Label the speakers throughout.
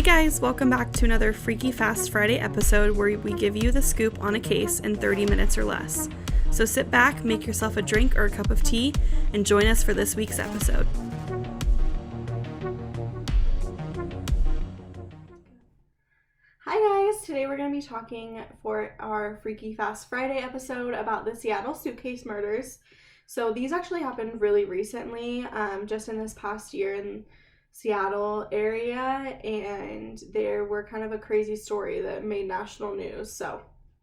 Speaker 1: Hey guys, welcome back to another Freaky Fast Friday episode where we give you the scoop on a case in 30 minutes or less. So sit back, make yourself a drink or a cup of tea, and join us for this week's episode. Hi guys, today we're going to be talking for our Freaky Fast Friday episode about the Seattle suitcase murders. So these actually happened really recently, just in this past year in Seattle area, and they were kind of a crazy story that made national news. So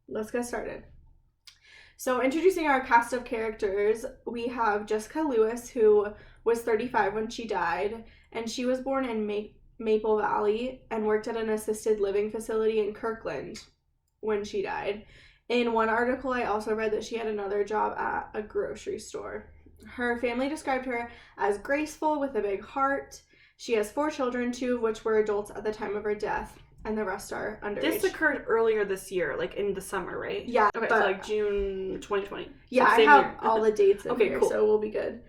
Speaker 1: let's get started. So introducing our cast of characters, we have Jessica Lewis, who was 35 when she died, and she was born in Maple Valley and worked at an assisted living facility in Kirkland when she died. In one article, I also read that she had another job at a grocery store. Her family described her as graceful with a big heart. She has 4 children, 2 of which were adults at the time of her death, and the rest are underage.
Speaker 2: This occurred earlier this year, like in the summer, right?
Speaker 1: Yeah.
Speaker 2: Okay, so like June 2020.
Speaker 1: Yeah,
Speaker 2: so
Speaker 1: I have all the dates in
Speaker 2: okay,
Speaker 1: here,
Speaker 2: cool.
Speaker 1: so we'll be good.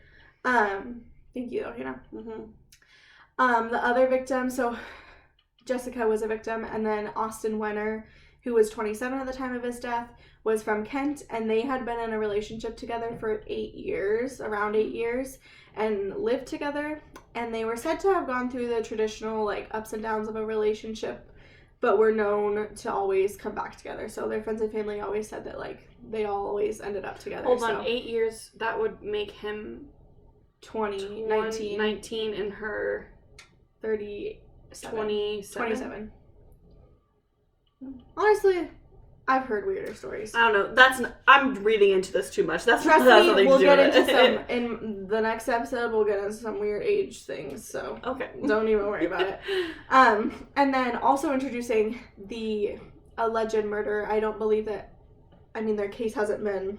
Speaker 1: Thank you, Hannah.
Speaker 2: Mm-hmm.
Speaker 1: The other victim, so Jessica was a victim, and then Austin Wenner, who was 27 at the time of his death, was from Kent, and they had been in a relationship together for 8 years, around 8 years, and lived together, and they were said to have gone through the traditional, like, ups and downs of a relationship, but were known to always come back together. So their friends and family always said that, like, they always ended up together.
Speaker 2: Hold on, 8 years, that would make him 19 and her 27.
Speaker 1: Honestly, I've heard weirder stories.
Speaker 2: I don't know. I'm reading into this too much. Trust
Speaker 1: me, we'll get into some in the next episode. We'll get into some weird age things. So
Speaker 2: okay,
Speaker 1: don't even worry about it. And then also introducing the alleged murder. I don't believe that. I mean, their case hasn't been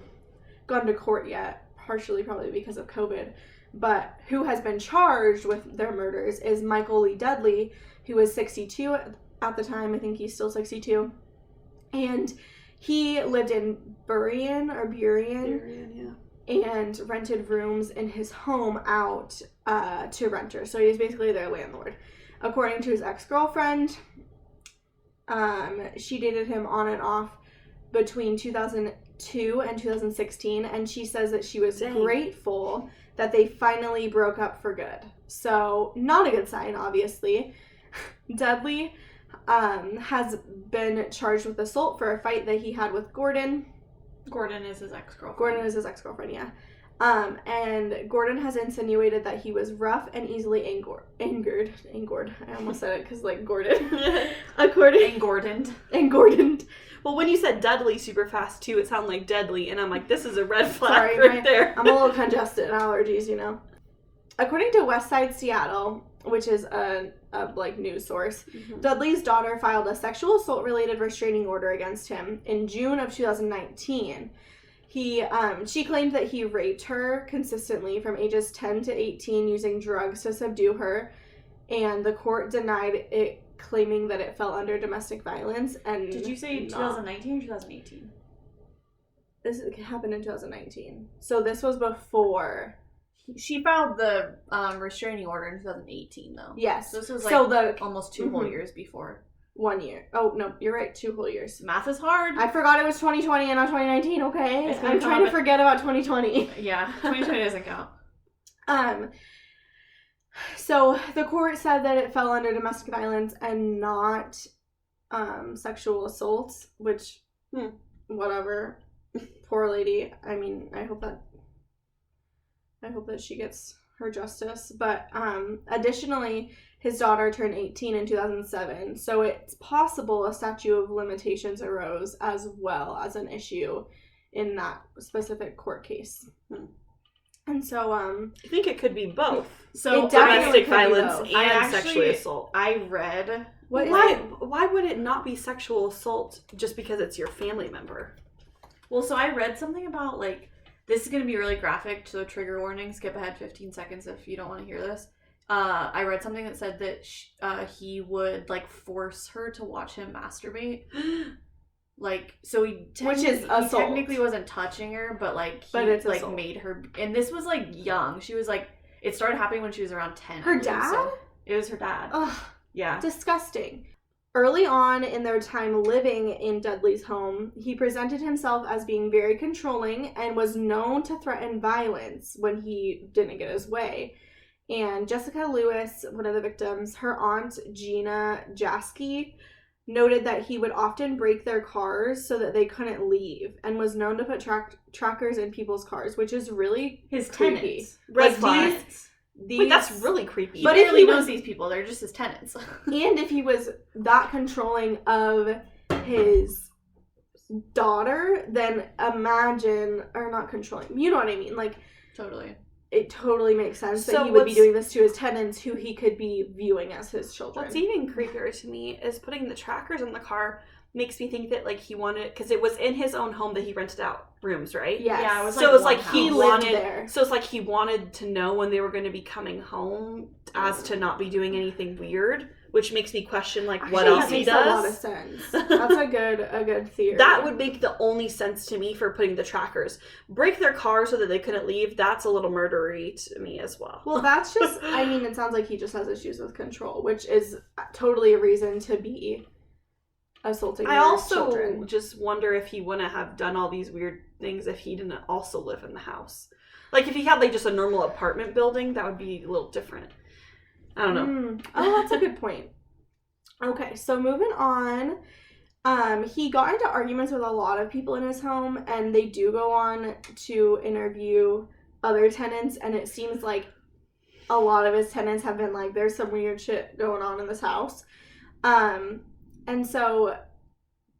Speaker 1: gone to court yet, partially probably because of COVID. But who has been charged with their murders is Michael Lee Dudley, who was 62 at the time. I think he's still 62. And he lived in Burien, and rented rooms in his home out to renters. So he was basically their landlord. According to his ex-girlfriend, she dated him on and off between 2002 and 2016, and she says that she was grateful that they finally broke up for good. So not a good sign, obviously. Dudley has been charged with assault for a fight that he had with Gordon.
Speaker 2: Gordon is his ex-girlfriend.
Speaker 1: Yeah. And Gordon has insinuated that he was rough and easily angered. I almost said it because, like, Gordon. Gordon.
Speaker 2: Well, when you said Dudley super fast, too, it sounded like deadly, and I'm like, this is a red flag right there.
Speaker 1: I'm a little congested, allergies, you know. According to Westside Seattle, which is a news source, Dudley's daughter filed a sexual assault-related restraining order against him in June of 2019. She claimed that he raped her consistently from ages 10 to 18 using drugs to subdue her, and the court denied it, claiming that it fell under domestic violence. And
Speaker 3: did you say 2019 or 2018?
Speaker 1: This happened in 2019. So this was before.
Speaker 3: She filed the restraining order in 2018, though.
Speaker 1: Yes.
Speaker 3: So this was like almost 2 whole years before.
Speaker 1: 1 year. Oh, no, you're right. 2 whole years.
Speaker 3: Math is hard.
Speaker 1: I forgot it was 2020 and not 2019, okay? I'm trying to forget about 2020.
Speaker 3: Yeah, 2020 doesn't count.
Speaker 1: So the court said that it fell under domestic violence and not sexual assault, which, whatever. Poor lady. I mean, I hope that she gets her justice. But additionally, his daughter turned 18 in 2007, so it's possible a statute of limitations arose as well as an issue in that specific court case. And so,
Speaker 2: I think it could be both.
Speaker 1: So
Speaker 2: domestic violence and sexual assault.
Speaker 3: I read.
Speaker 2: Why would it not be sexual assault just because it's your family member?
Speaker 3: Well, so I read something about, like, this is going to be really graphic, so trigger warning, skip ahead 15 seconds if you don't want to hear this. I read something that said that he would, like, force her to watch him masturbate. Like, so he technically wasn't touching her, but, like, he, like, assault. Made her, and this was, like, young. She was, like, it started happening when she was around 10.
Speaker 1: Her dad?
Speaker 3: So it was her dad.
Speaker 1: Ugh.
Speaker 3: Yeah.
Speaker 1: Disgusting. Early on in their time living in Dudley's home, he presented himself as being very controlling and was known to threaten violence when he didn't get his way. And Jessica Lewis, one of the victims, her aunt Gina Jaski, noted that he would often break their cars so that they couldn't leave, and was known to put trackers in people's cars, which is really
Speaker 3: his
Speaker 1: creepy.
Speaker 3: tenants.
Speaker 2: Red
Speaker 3: Like,
Speaker 2: flags.
Speaker 1: These,
Speaker 2: Wait, that's really creepy.
Speaker 3: But
Speaker 1: But if
Speaker 3: barely
Speaker 1: he
Speaker 3: knows
Speaker 1: was-
Speaker 3: these people. They're just his tenants.
Speaker 1: and if he was that controlling of his daughter, then imagine, or not controlling, you know what I mean? Like,
Speaker 3: Totally.
Speaker 1: it totally makes sense
Speaker 2: So
Speaker 1: that he would be
Speaker 2: what's-
Speaker 1: doing this to his tenants, who he could be viewing as his children.
Speaker 2: What's even creepier to me is putting the trackers in the car makes me think that, like, he wanted, because it was in his own home that he rented out rooms, right?
Speaker 1: Yes.
Speaker 3: Yeah, it was
Speaker 2: So it's like
Speaker 3: one
Speaker 2: he
Speaker 1: He
Speaker 3: house.
Speaker 1: lived
Speaker 2: wanted.
Speaker 1: there.
Speaker 2: So it's like he wanted to know when they were going to be coming home, as to not be doing anything weird, which makes me question, like, what
Speaker 1: Actually,
Speaker 2: else
Speaker 1: that
Speaker 2: he
Speaker 1: makes a lot of
Speaker 2: does.
Speaker 1: sense. That's a good theory.
Speaker 2: That would make the only sense to me for putting the trackers. Break their car so that they couldn't leave. That's a little murdery to me as well.
Speaker 1: Well, that's just, I mean, it sounds like he just has issues with control, which is totally a reason to be assaulting
Speaker 2: I
Speaker 1: your
Speaker 2: also
Speaker 1: children.
Speaker 2: just wonder if he wouldn't have done all these weird things if he didn't also live in the house. Like, if he had, like, just a normal apartment building, that would be a little different. I don't know.
Speaker 1: Oh, that's a good point. Okay, so moving on. He got into arguments with a lot of people in his home, and they do go on to interview other tenants, and it seems like a lot of his tenants have been like, there's some weird shit going on in this house. And so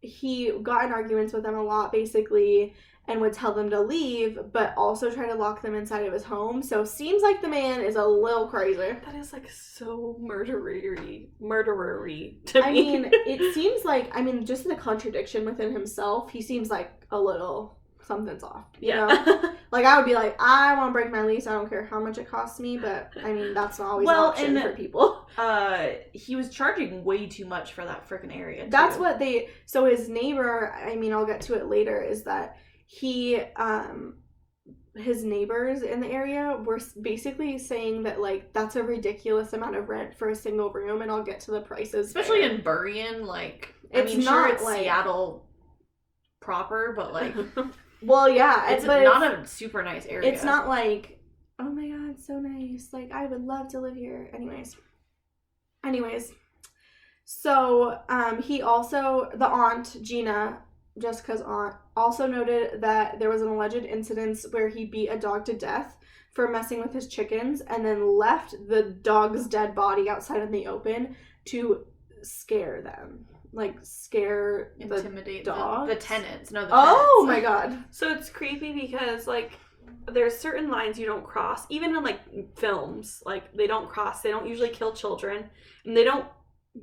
Speaker 1: he got in arguments with them a lot, basically, and would tell them to leave, but also try to lock them inside of his home. So seems like the man is a little crazy.
Speaker 2: That is, like, so murderery to me.
Speaker 1: I mean, it seems like, just the contradiction within himself, he seems like a little something's off. You know?
Speaker 2: yeah.
Speaker 1: Like, I would be like, I want to break my lease. I don't care how much it costs me, but, that's not always
Speaker 3: Well,
Speaker 1: an option
Speaker 3: and-
Speaker 1: for people.
Speaker 3: He was charging way too much for that freaking area. Too.
Speaker 1: That's what so his neighbor, I'll get to it later, is that he, his neighbors in the area were basically saying that, like, that's a ridiculous amount of rent for a single room, and I'll get to the prices.
Speaker 3: especially
Speaker 1: there.
Speaker 3: in Burien, like,
Speaker 1: It's
Speaker 3: sure,
Speaker 1: not,
Speaker 3: it's
Speaker 1: like-
Speaker 3: Seattle proper, but like,
Speaker 1: Well, yeah,
Speaker 3: it's
Speaker 1: but
Speaker 3: not a super nice area.
Speaker 1: it's not like, oh my god, so nice. Like, I would love to live here. Anyways. So, he also, the aunt, Gina, Jessica's aunt, also noted that there was an alleged incident where he beat a dog to death for messing with his chickens and then left the dog's dead body outside in the open to scare them. Like, scare
Speaker 3: intimidate
Speaker 1: the dogs?
Speaker 3: the tenants. No, the
Speaker 1: Oh
Speaker 3: tenants.
Speaker 1: my god.
Speaker 2: So it's creepy because, like, there's certain lines you don't cross. Even in, like, films, like, they don't cross. They don't usually kill children. And they don't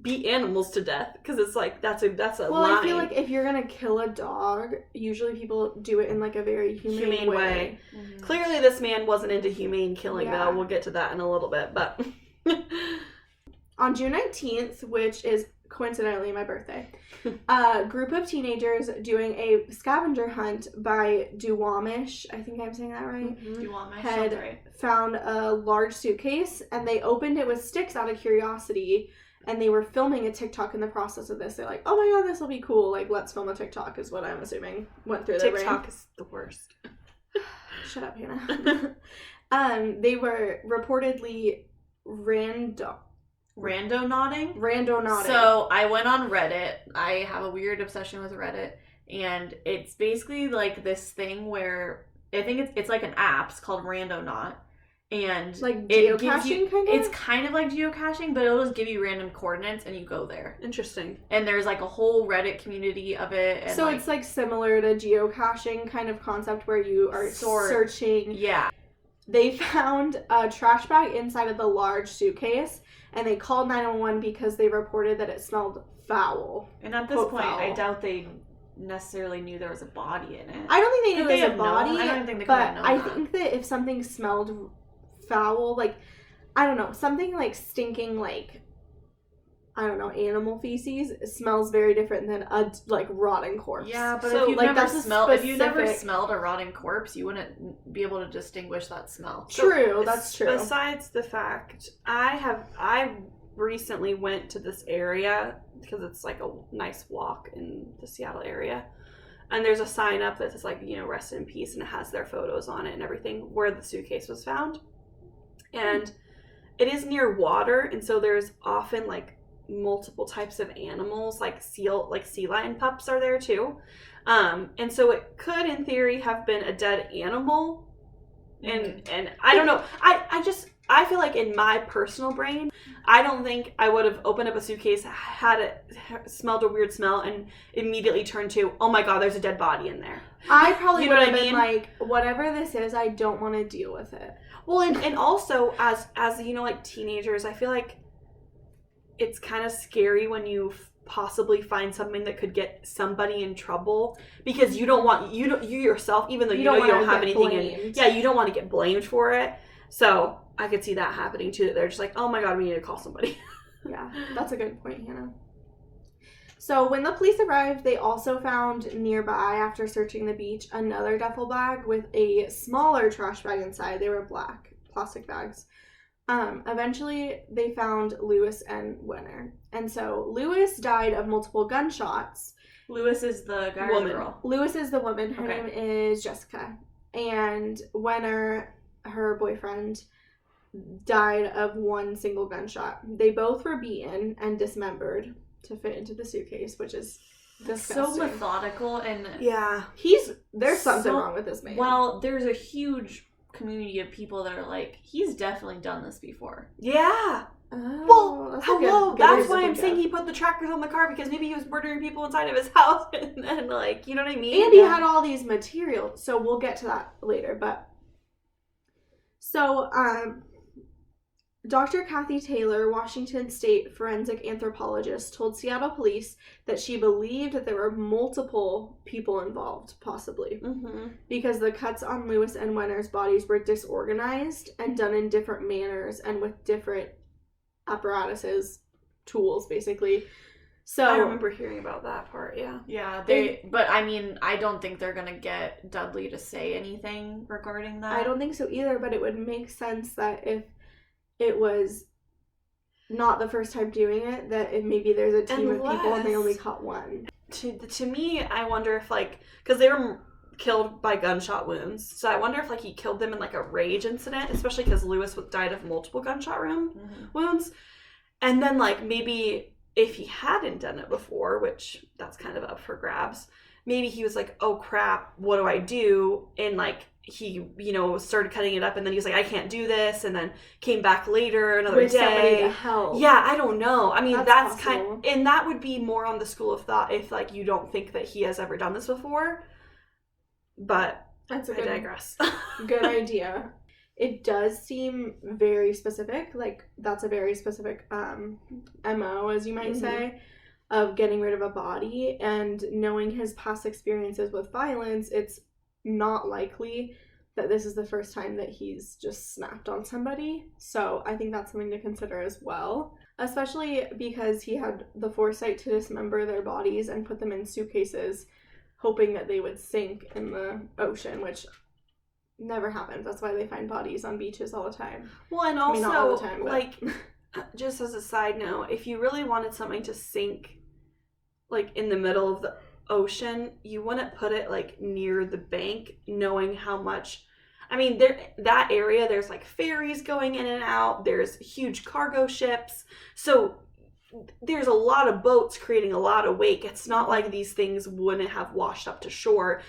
Speaker 2: beat animals to death. Because it's like, that's a
Speaker 1: Well,
Speaker 2: line.
Speaker 1: I feel like if you're gonna kill a dog, usually people do it in, like, a very humane way.
Speaker 3: Mhm.
Speaker 2: Clearly this man wasn't into humane killing,
Speaker 1: Yeah.
Speaker 2: though. We'll get to that in a little bit. But
Speaker 1: On June 19th, which is coincidentally my birthday, a group of teenagers doing a scavenger hunt by Duwamish, I think I'm saying that right,
Speaker 3: Do you want my
Speaker 1: had
Speaker 3: sounds right?
Speaker 1: found a large suitcase, and they opened it with sticks out of curiosity, and they were filming a TikTok in the process of this. They're like, oh my god, this will be cool, like, let's film a TikTok, is what I'm assuming went through their brain.
Speaker 2: TikTok is the worst.
Speaker 1: Shut up, Hannah. They were reportedly rando
Speaker 3: Rando-nodding.
Speaker 1: nodding.
Speaker 3: So I went on Reddit. I have a weird obsession with Reddit, and it's basically like this thing where I think it's like an app. It's called Randonaught, and
Speaker 1: like
Speaker 3: it gives you-
Speaker 1: geocaching kind of.
Speaker 3: it's kind of like geocaching, but it'll just give you random coordinates and you go there.
Speaker 2: Interesting.
Speaker 3: And there's like a whole Reddit community of it. And
Speaker 1: So it's like similar to geocaching kind of concept where you are searching.
Speaker 3: yeah.
Speaker 1: They found a trash bag inside of the large suitcase, and they called 911 because they reported that it smelled foul.
Speaker 3: And at this
Speaker 1: Quote
Speaker 3: point, I
Speaker 1: foul.
Speaker 3: doubt they necessarily knew there was a body in it.
Speaker 1: I don't think they knew
Speaker 3: Could they
Speaker 1: it was a
Speaker 3: have known?
Speaker 1: body,
Speaker 3: I don't think they could
Speaker 1: but
Speaker 3: have known
Speaker 1: I
Speaker 3: that.
Speaker 1: think that if something smelled foul, like, I don't know, something like stinking, like, I don't know, animal feces smells very different than a, like, rotting corpse.
Speaker 3: Yeah, but
Speaker 2: So,
Speaker 3: if you
Speaker 1: like,
Speaker 3: never
Speaker 1: that's a
Speaker 3: if you never
Speaker 1: specific-
Speaker 3: smelled a rotting corpse, you wouldn't be able to distinguish that smell.
Speaker 1: True, that's true.
Speaker 2: Besides the fact, I recently went to this area because it's like a nice walk in the Seattle area. And there's a sign up that says like, you know, rest in peace, and it has their photos on it and everything where the suitcase was found. And it is near water, and so there's often like multiple types of animals, like sea lion pups are there too. And so it could in theory have been a dead animal. And I don't know. I feel like in my personal brain, I don't think I would have opened up a suitcase, had it smelled a weird smell, and immediately turned to, oh my god, there's a dead body in there.
Speaker 1: I probably
Speaker 2: You know
Speaker 1: would
Speaker 2: what
Speaker 1: have
Speaker 2: I
Speaker 1: been
Speaker 2: mean?
Speaker 1: like, whatever this is, I don't want to deal with it.
Speaker 2: Well, and also as you know, like teenagers, I feel like it's kind of scary when you possibly find something that could get somebody in trouble, because you yourself, even though you know you don't have anything you don't want to get blamed for it. So I could see that happening too, that they're just like, oh my god, we need to call somebody.
Speaker 1: Yeah, that's a good point, Hannah. So when the police arrived, they also found nearby, after searching the beach, another duffel bag with a smaller trash bag inside. They were black plastic bags. Eventually, they found Lewis and Wenner. And so Lewis died of multiple gunshots.
Speaker 3: Lewis is the guy or the girl?
Speaker 1: Lewis is the woman. Her
Speaker 3: Okay.
Speaker 1: name is Jessica. And Wenner, her boyfriend, died of one single gunshot. They both were beaten and dismembered to fit into the suitcase, which is disgusting.
Speaker 3: So methodical and
Speaker 2: Yeah.
Speaker 1: There's something
Speaker 3: So-
Speaker 1: wrong with this man.
Speaker 3: well, there's a huge community of people that are like, he's definitely done this before.
Speaker 2: Yeah.
Speaker 1: Oh,
Speaker 2: Well,
Speaker 1: that's a good-
Speaker 2: hello.
Speaker 1: good
Speaker 2: That's
Speaker 1: reason
Speaker 2: why
Speaker 1: to
Speaker 2: I'm
Speaker 1: think
Speaker 2: saying
Speaker 1: of.
Speaker 2: he put the trackers on the car, because maybe he was murdering people inside of his house, and like, you know what I mean?
Speaker 1: And he had all these materials, so we'll get to that later. But so, Dr. Kathy Taylor, Washington State forensic anthropologist, told Seattle police that she believed that there were multiple people involved, possibly, because the cuts on Lewis and Wenner's bodies were disorganized and done in different manners and with different apparatuses, tools, basically. So
Speaker 2: I remember hearing about that part. Yeah.
Speaker 3: Yeah, but I mean, I don't think they're gonna get Dudley to say anything regarding that.
Speaker 1: I don't think so either, but it would make sense that if it was not the first time doing it, that if maybe there's a team of people and they only caught one.
Speaker 2: To me, I wonder if, like, because they were killed by gunshot wounds, so I wonder if, like, he killed them in, like, a rage incident, especially because Lewis died of multiple gunshot wounds. And then, like, maybe if he hadn't done it before, which that's kind of up for grabs, maybe he was like, oh crap, what do I do? And like, he, you know, started cutting it up, and then he was like, I can't do this, and then came back later another
Speaker 1: With
Speaker 2: day.
Speaker 1: somebody to help.
Speaker 2: Yeah, I don't know. I mean, that's
Speaker 1: possible.
Speaker 2: and that would be more on the school of thought if, like, you don't think that he has ever done this before. But
Speaker 1: That's a
Speaker 2: I
Speaker 1: good,
Speaker 2: digress.
Speaker 1: good idea. It does seem very specific. Like, that's a very specific MO, as you might say, of getting rid of a body. And knowing his past experiences with violence, it's not likely that this is the first time that he's just snapped on somebody. So I think that's something to consider as well. Especially because he had the foresight to dismember their bodies and put them in suitcases, hoping that they would sink in the ocean, which never happens. That's why they find bodies on beaches all the time.
Speaker 2: Well, and
Speaker 1: I
Speaker 2: also,
Speaker 1: mean, not all the time, but...
Speaker 2: like, just as a side note, if you really wanted something to sink, like, in the middle of the ocean, you wouldn't put it, like, near the bank, knowing how much... I mean, that area, there's, like, ferries going in and out, there's huge cargo ships, so there's a lot of boats creating a lot of wake. It's not like these things wouldn't have washed up to shore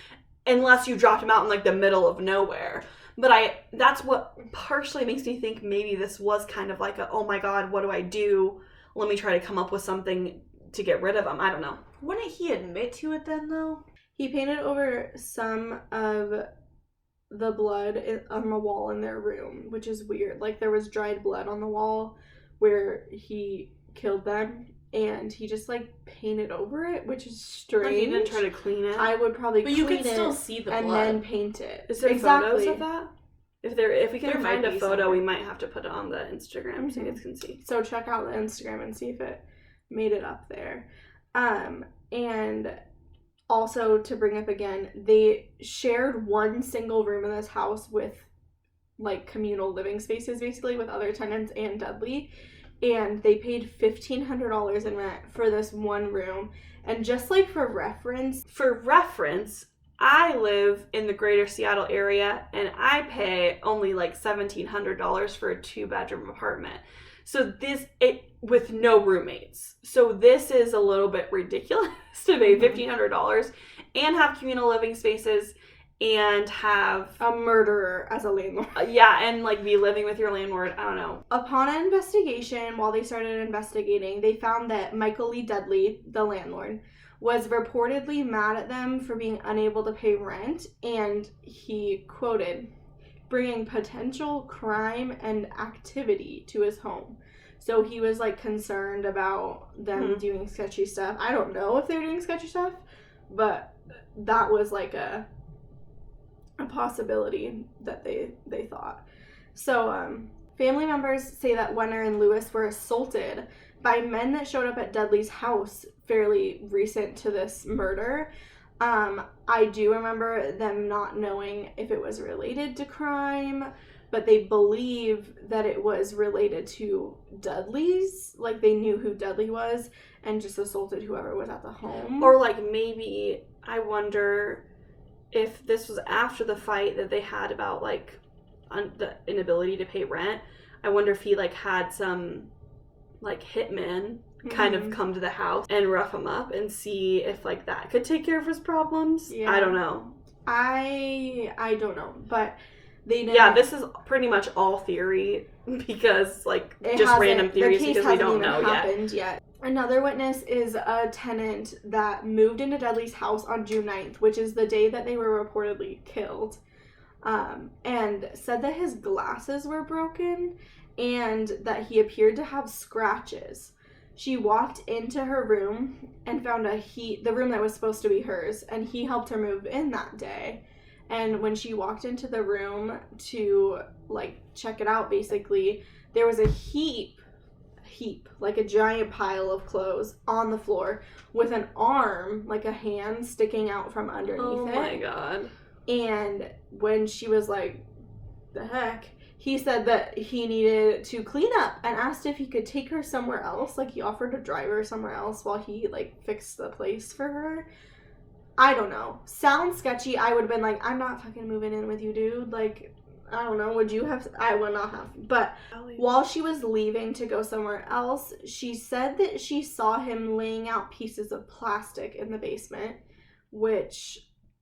Speaker 2: unless you dropped them out in, like, the middle of nowhere. But that's what partially makes me think maybe this was kind of like a, oh my god, what do I do? Let me try to come up with something to get rid of them. I don't know.
Speaker 3: Wouldn't he admit to it then, though?
Speaker 1: He painted over some of the blood on the wall in their room, which is weird. Like, there was dried blood on the wall where he killed them, and he just, like, painted over it, which is strange.
Speaker 2: Like, you didn't try to clean it?
Speaker 1: I would probably
Speaker 3: But
Speaker 1: clean
Speaker 3: you can still
Speaker 1: it
Speaker 3: see the
Speaker 1: and
Speaker 3: blood.
Speaker 1: then paint it.
Speaker 2: Is there photos of that? If we can
Speaker 3: There
Speaker 2: find
Speaker 3: might
Speaker 2: a
Speaker 3: be
Speaker 2: photo,
Speaker 3: somewhere.
Speaker 2: we might have to put it on the Instagram so you guys can see.
Speaker 1: So check out the Instagram and see if it made it up there. And also, to bring up again, they shared one single room in this house with, like, communal living spaces, basically, with other tenants and Dudley. and they paid $1,500 in rent for this one room. And just like for reference,
Speaker 2: I live in the greater Seattle area and I pay only like $1,700 for a 2-bedroom apartment. So with no roommates. So this is a little bit ridiculous to pay $1,500 and have communal living spaces and have
Speaker 1: a murderer as a landlord.
Speaker 2: And like be living with your landlord. I don't know.
Speaker 1: Upon an investigation, while they started investigating, they found that Michael Lee Dudley, the landlord, was reportedly mad at them for being unable to pay rent, and he quoted, bringing potential crime and activity to his home. So he was like concerned about them doing sketchy stuff. I don't know if they were doing sketchy stuff, but that was like a possibility that they thought. So family members say that Wenner and Lewis were assaulted by men that showed up at Dudley's house fairly recent to this murder. I do remember them not knowing if it was related to crime, but they believe that it was related to Dudley's. Like, they knew who Dudley was and just assaulted whoever was at the home.
Speaker 2: Or, like, maybe, I wonder if this was after the fight that they had about, like, the inability to pay rent. I wonder if he, like, had some, like, hitmen kind of come to the house and rough him up and see if, like, that could take care of his problems. Yeah. I don't know.
Speaker 1: I don't know, but they didn't.
Speaker 2: Yeah, this is pretty much all theory because, like, just random theories because we don't know
Speaker 1: yet. Another witness is a tenant that moved into Dudley's house on June 9th, which is the day that they were reportedly killed, and said that his glasses were broken and that he appeared to have scratches. She walked into her room and found the room that was supposed to be hers, and he helped her move in that day. And when she walked into the room to, like, check it out, basically, there was a heap, like a giant pile of clothes on the floor with an arm, like a hand, sticking out from underneath it.
Speaker 2: Oh my god.
Speaker 1: And when she was like, the heck, he said that he needed to clean up and asked if he could take her somewhere else. Like, he offered to drive her somewhere else while he, like, fixed the place for her. I don't know. Sounds sketchy. I would have been like, I'm not fucking moving in with you, dude. Like, I don't know. Would you have? I would not have. But while she was leaving to go somewhere else, she said that she saw him laying out pieces of plastic in the basement, which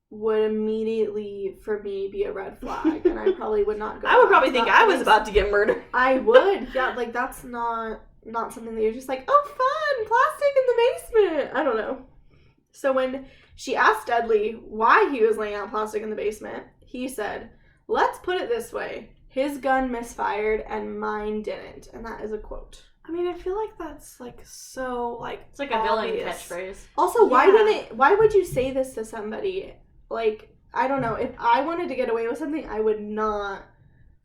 Speaker 1: would immediately, for me, be a red flag, and I probably would not go.
Speaker 2: I would probably think I was about to get murdered.
Speaker 1: I would, yeah, like, that's not something that you're just like, oh, fun, plastic in the basement. I don't know. So when she asked Dudley why he was laying out plastic in the basement, he said, let's put it this way, his gun misfired and mine didn't, and that is a quote.
Speaker 2: I mean, I feel like that's, like, so, like,
Speaker 3: it's like a villain catchphrase.
Speaker 1: Also, why would you say this to somebody? Like, I don't know. If I wanted to get away with something, I would not.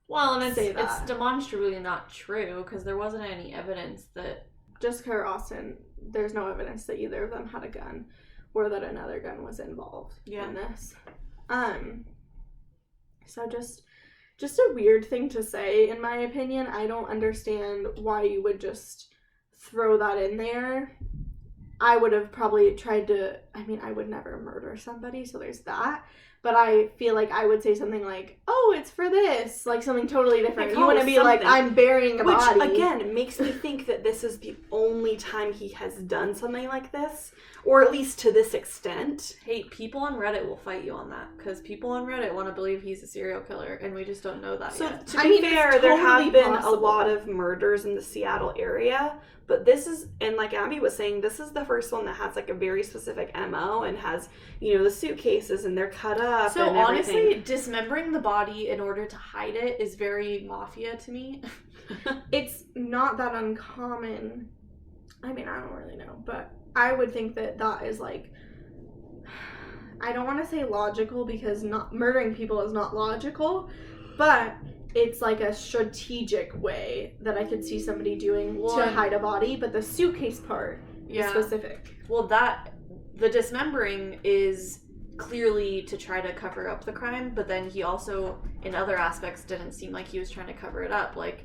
Speaker 3: Well, and
Speaker 1: say that.
Speaker 3: It's demonstrably not true because there wasn't any evidence that
Speaker 1: Jessica or Austin. There's no evidence that either of them had a gun, or that another gun was involved in this. So just a weird thing to say, in my opinion. I don't understand why you would just throw that in there. I would have probably tried to, I mean, I would never murder somebody, so there's that. But I feel like I would say something like, oh, it's for this. Like, something totally different. You wouldn't be like, I'm burying a body.
Speaker 2: Which, again, makes me think that this is the only time he has done something like this. Or at least to this extent.
Speaker 3: Hey, people on Reddit will fight you on that. Because people on Reddit want to believe he's a serial killer. And we just don't know that yet.
Speaker 2: To be fair, there have been a lot of murders in the Seattle area. But this is, and like Abby was saying, this is the first one that has, like, a very specific MO and has, you know, the suitcases and they're cut up.
Speaker 3: So
Speaker 2: and
Speaker 3: honestly, dismembering the body in order to hide it is very mafia to me.
Speaker 1: It's not that uncommon. I mean, I don't really know, but I would think that is, like, I don't want to say logical because not murdering people is not logical, but it's like a strategic way that I could see somebody doing to hide a body, but the suitcase part is specific.
Speaker 3: Well, the dismembering is clearly to try to cover up the crime, but then he also, in other aspects, didn't seem like he was trying to cover it up. Like,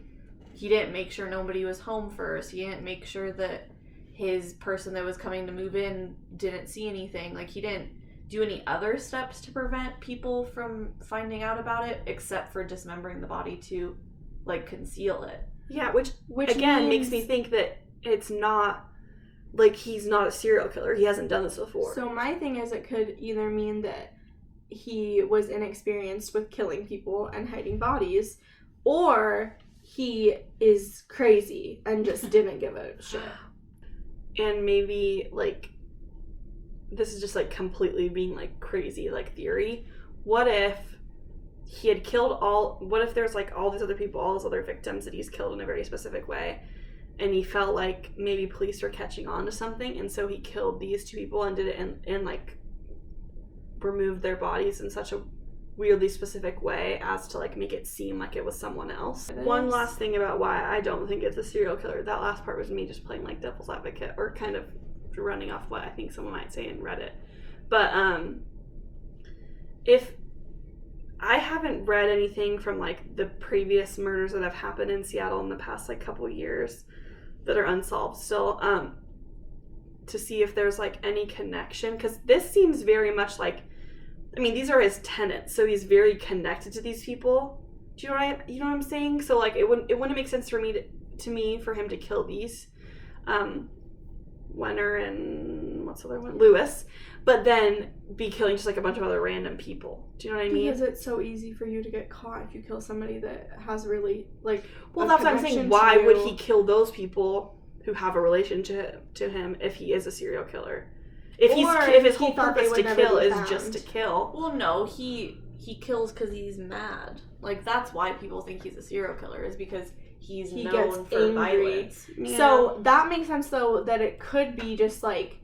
Speaker 3: he didn't make sure nobody was home first. He didn't make sure that his person that was coming to move in didn't see anything. Like, he didn't do any other steps to prevent people from finding out about it, except for dismembering the body to, like, conceal it.
Speaker 2: Yeah, which again makes me think that it's not, like, he's not a serial killer. He hasn't done this before.
Speaker 1: So my thing is, it could either mean that he was inexperienced with killing people and hiding bodies, or he is crazy and just didn't give a shit.
Speaker 2: And maybe, like, this is just, like, completely being, like, crazy, like, theory. What if he had killed what if there's, like, all these other people, all those other victims that he's killed in a very specific way, and he felt like maybe police were catching on to something, and so he killed these two people and did it and like, removed their bodies in such a weirdly specific way as to, like, make it seem like it was someone else. One last thing about why I don't think it's a serial killer. That last part was me just playing, like, devil's advocate, or kind of running off what I think someone might say in Reddit. But if I haven't read anything from, like, the previous murders that have happened in Seattle in the past, like, couple years that are unsolved still, to see if there's, like, any connection, because this seems very much like, I mean, these are his tenants, so he's very connected to these people. Do you know what I'm saying? So, like, it wouldn't make sense for me for him to kill these, Wenner and what's the other one, Lewis, but then be killing just, like, a bunch of other random people. Do you know what I mean?
Speaker 1: Because it's so easy for you to get caught if you kill somebody that has really, like,
Speaker 2: well, that's what I'm saying. Why would he kill those people who have a relationship to him if he is a serial killer? If his whole purpose to kill is just to kill.
Speaker 3: Well, no, he kills because he's mad. Like, that's why people think he's a serial killer, is because he known
Speaker 1: gets
Speaker 3: for
Speaker 1: angry.
Speaker 3: violence.
Speaker 1: Yeah. So that makes sense, though, that it could be just, like,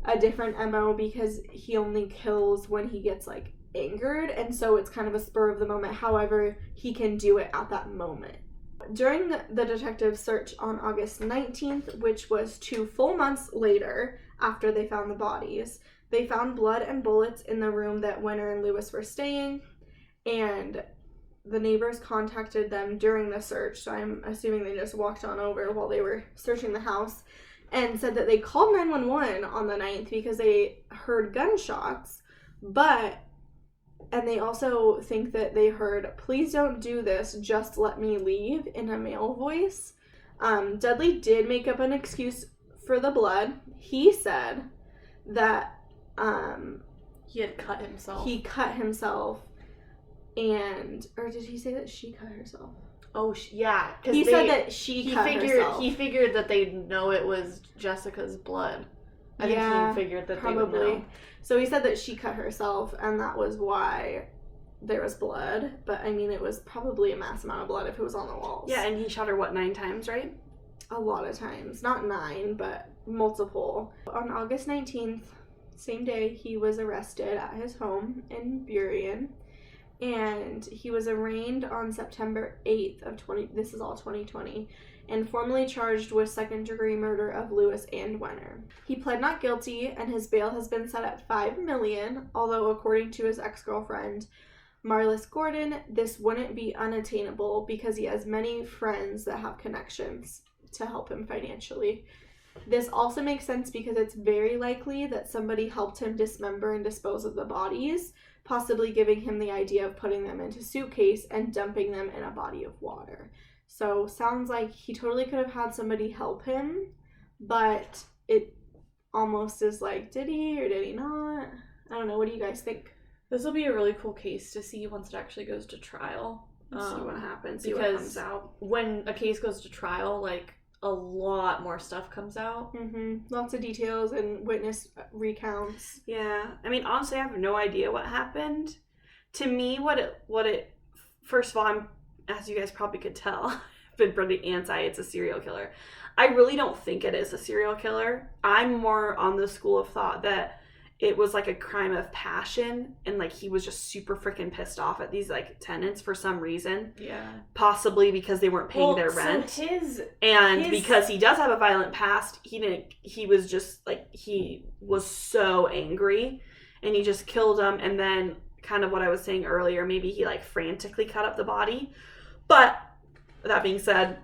Speaker 1: a different MO, because he only kills when he gets, like, angered, and so it's kind of a spur of the moment. However, he can do it at that moment. During the detective's search on August 19th, which was 2 full months later after they found the bodies, they found blood and bullets in the room that Wenner and Lewis were staying, and the neighbors contacted them during the search, so I'm assuming they just walked on over while they were searching the house, and said that they called 911 on the 9th because they heard gunshots, and they also think that they heard, "Please don't do this, just let me leave," in a male voice. Dudley did make up an excuse for the blood. He said that
Speaker 3: he had cut himself.
Speaker 1: He cut himself, or did he say that she cut herself?
Speaker 3: Oh, yeah.
Speaker 1: He said that she cut herself.
Speaker 3: He figured that they'd know it was Jessica's blood. I think he figured that
Speaker 1: probably.
Speaker 3: They would know.
Speaker 1: So he said that she cut herself, and that was why there was blood. But, I mean, it was probably a mass amount of blood if it was on the walls.
Speaker 2: Yeah, and he shot her, 9 times, right?
Speaker 1: A lot of times. Not 9, but multiple. On August 19th, same day, he was arrested at his home in Burien. And he was arraigned on September 8th of 2020, and formally charged with second-degree murder of Lewis and Wenner. He pled not guilty, and his bail has been set at $5 million, although according to his ex-girlfriend, Marlis Gordon, this wouldn't be unattainable because he has many friends that have connections to help him financially. This also makes sense because it's very likely that somebody helped him dismember and dispose of the bodies, possibly giving him the idea of putting them into a suitcase and dumping them in a body of water. So, sounds like he totally could have had somebody help him, but it almost is like, did he or did he not? I don't know. What do you guys think?
Speaker 3: This will be a really cool case to see once it actually goes to trial.
Speaker 2: See what happens, see
Speaker 3: because
Speaker 2: what comes out.
Speaker 3: When a case goes to trial, like, a lot more stuff comes out.
Speaker 1: Lots of details and witness recounts.
Speaker 2: Yeah. I mean, honestly, I have no idea what happened. To me, what it first of all, as you guys probably could tell, I've been pretty it's a serial killer. I really don't think it is a serial killer. I'm more on the school of thought that it was like a crime of passion, and like he was just super freaking pissed off at these like tenants for some reason.
Speaker 3: Yeah.
Speaker 2: Possibly because they weren't paying their rent.
Speaker 3: So
Speaker 2: because he does have a violent past, he was just like, he was so angry and he just killed him. And then kind of what I was saying earlier, maybe he like frantically cut up the body. But that being said,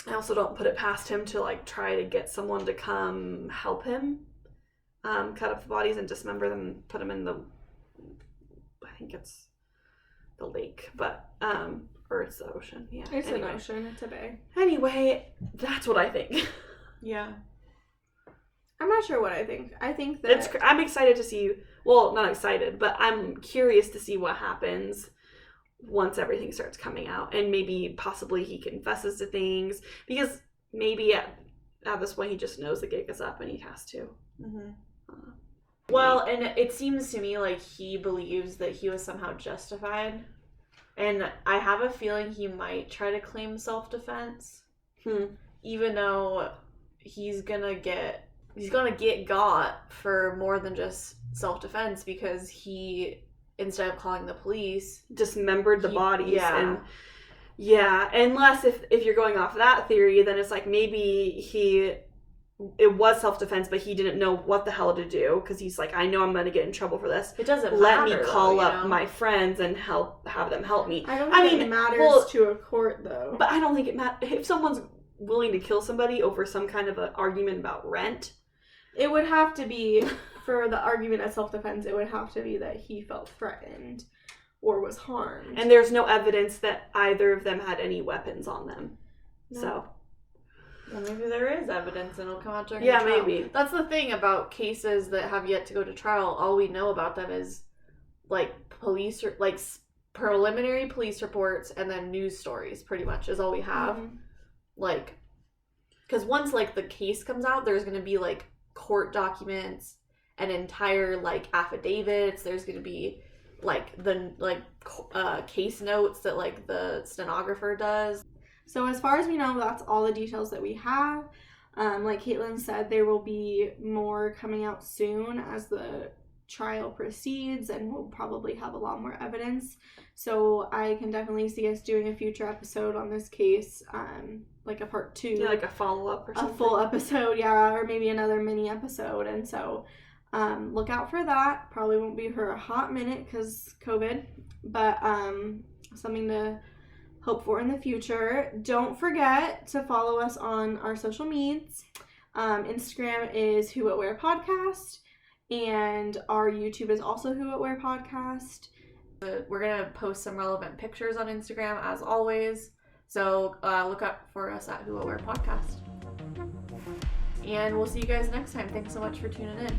Speaker 2: I also don't put it past him to like try to get someone to come help him cut up the bodies and dismember them and put them in the, I think it's the lake, but or it's the ocean. Yeah,
Speaker 1: It's an ocean. It's a bay.
Speaker 2: Anyway, that's what I think.
Speaker 3: Yeah.
Speaker 1: I'm not sure what I think. I think that
Speaker 2: I'm excited to see. Well, not excited, but I'm curious to see what happens once everything starts coming out, and maybe possibly he confesses to things, because maybe at this point he just knows the gig is up and he has to.
Speaker 3: Mm-hmm. Well, and it seems to me like he believes that he was somehow justified, and I have a feeling he might try to claim self-defense, even though he's gonna get got for more than just self-defense, because he, instead of calling the police,
Speaker 2: dismembered the bodies. And unless if you're going off that theory, then it's like maybe it was self-defense, but he didn't know what the hell to do, because he's like, I know I'm going to get in trouble for this.
Speaker 3: It doesn't
Speaker 2: let
Speaker 3: matter,
Speaker 2: me call
Speaker 3: though,
Speaker 2: up my friends and have them help me.
Speaker 1: I don't think it matters to a court, though.
Speaker 2: But I don't think it matters. If someone's willing to kill somebody over some kind of an argument about rent,
Speaker 1: it would have to be, for the argument of self-defense, it would have to be that he felt threatened or was harmed.
Speaker 2: And there's no evidence that either of them had any weapons on them. No. So...
Speaker 3: well, maybe there is evidence and it'll come out during
Speaker 2: the
Speaker 3: trial.
Speaker 2: Maybe.
Speaker 3: That's the thing about cases that have yet to go to trial. All we know about them is, like, preliminary police reports and then news stories, pretty much, is all we have. Mm-hmm. Like, because once, like, the case comes out, there's going to be, like, court documents and entire, like, affidavits. There's going to be, like, the, like, case notes that, like, the stenographer does.
Speaker 1: So as far as we know, that's all the details that we have. Like Caitlin said, there will be more coming out soon as the trial proceeds, and we'll probably have a lot more evidence. So I can definitely see us doing a future episode on this case, like a part 2.
Speaker 2: Yeah, like a follow-up or something.
Speaker 1: A full episode, yeah, or maybe another mini episode. And so look out for that. Probably won't be for a hot minute because COVID, but something to hope for in the future. Don't forget to follow us on our social medias. Instagram is Who What Where Podcast, and our YouTube is also Who What Where Podcast.
Speaker 3: We're gonna post some relevant pictures on Instagram as always, so look up for us at Who What Where Podcast. And we'll see you guys next time. Thanks so much for tuning in.